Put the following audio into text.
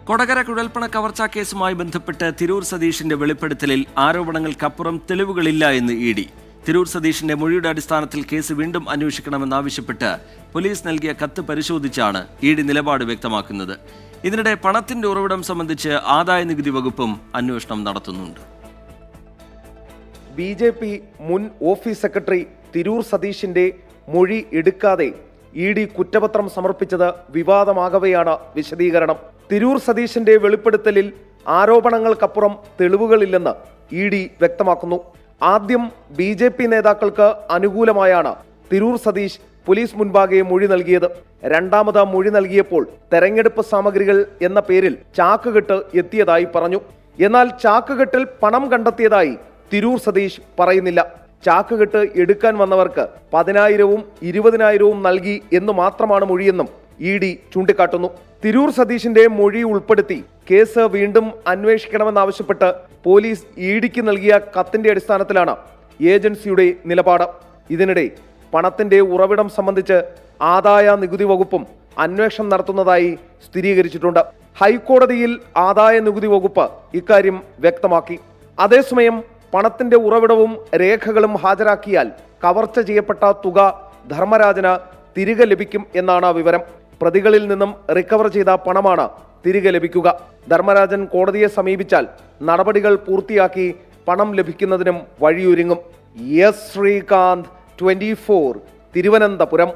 കൊടകര കുഴൽപ്പണ കവർച്ചാ കേസുമായി ബന്ധപ്പെട്ട് തിരൂർ സതീഷിന്റെ വെളിപ്പെടുത്തലിൽ ആരോപണങ്ങൾക്കപ്പുറം തെളിവുകളില്ല എന്ന് ഇ.ഡി. തിരൂർ സതീഷിന്റെ മൊഴിയുടെ അടിസ്ഥാനത്തിൽ കേസ് വീണ്ടും അന്വേഷിക്കണമെന്നാവശ്യപ്പെട്ട് പോലീസ് നൽകിയ കത്ത് പരിശോധിച്ചാണ് ഇ.ഡി. നിലപാട് വ്യക്തമാക്കുന്നത്. ഇതിനിടെ പണത്തിന്റെ ഉറവിടം സംബന്ധിച്ച് ആദായനികുതി വകുപ്പും അന്വേഷണം നടത്തുന്നുണ്ട്. ബി.ജെ.പി. മുൻ ഓഫീസ് സെക്രട്ടറി തിരൂർ സതീഷിന്റെ മൊഴി എടുക്കാതെ ഇ.ഡി. കുറ്റപത്രം സമർപ്പിച്ചത് വിവാദമാകവെയാണ് വിശദീകരണം. തിരൂർ സതീഷിന്റെ വെളിപ്പെടുത്തലിൽ ആരോപണങ്ങൾക്കപ്പുറം തെളിവുകളില്ലെന്ന് ഇ.ഡി. വ്യക്തമാക്കുന്നു. ആദ്യം ബി.ജെ.പി. നേതാക്കൾക്ക് അനുകൂലമായാണ് തിരൂർ സതീഷ് പോലീസ് മുൻപാകെ മൊഴി നൽകിയത്. രണ്ടാമത് മൊഴി നൽകിയപ്പോൾ തെരഞ്ഞെടുപ്പ് സാമഗ്രികൾ എന്ന പേരിൽ ചാക്കുകെട്ട് എത്തിയതായി പറഞ്ഞു. എന്നാൽ ചാക്കുകെട്ടിൽ പണം കണ്ടെത്തിയതായി തിരൂർ സതീഷ് പറയുന്നില്ല. ചാക്കുകെട്ട് എടുക്കാൻ വന്നവർക്ക് 10,000-ഉം 20,000-ഉം നൽകി എന്ന് മാത്രമാണ് മൊഴിയെന്നും ഇ.ഡി. ചൂണ്ടിക്കാട്ടുന്നു. തിരൂർ സതീഷിന്റെ മൊഴി ഉൾപ്പെടുത്തി കേസ് വീണ്ടും അന്വേഷിക്കണമെന്നാവശ്യപ്പെട്ട് പോലീസ് ഇ.ഡിക്ക് നൽകിയ കത്തിന്റെ അടിസ്ഥാനത്തിലാണ് ഏജൻസിയുടെ നിലപാട്. ഇതിനിടെ പണത്തിന്റെ ഉറവിടം സംബന്ധിച്ച് ആദായ നികുതി വകുപ്പും അന്വേഷണം നടത്തുന്നതായി സ്ഥിരീകരിച്ചിട്ടുണ്ട്. ഹൈക്കോടതിയിൽ ആദായ നികുതി വകുപ്പ് ഇക്കാര്യം വ്യക്തമാക്കി. അതേസമയം പണത്തിന്റെ ഉറവിടവും രേഖകളും ഹാജരാക്കിയാൽ കവർച്ച ചെയ്യപ്പെട്ട തുക ധർമ്മരാജന് തിരികെ ലഭിക്കും എന്നാണ് വിവരം. പ്രതികളിൽ നിന്നും റിക്കവർ ചെയ്ത പണമാണ് തിരികെ ലഭിക്കുക. ധർമ്മരാജൻ കോടതിയെ സമീപിച്ചാൽ നടപടികൾ പൂർത്തിയാക്കി പണം ലഭിക്കുന്നതിനും വഴിയൊരുങ്ങും. എസ് ശ്രീകാന്ത്, 24, തിരുവനന്തപുരം.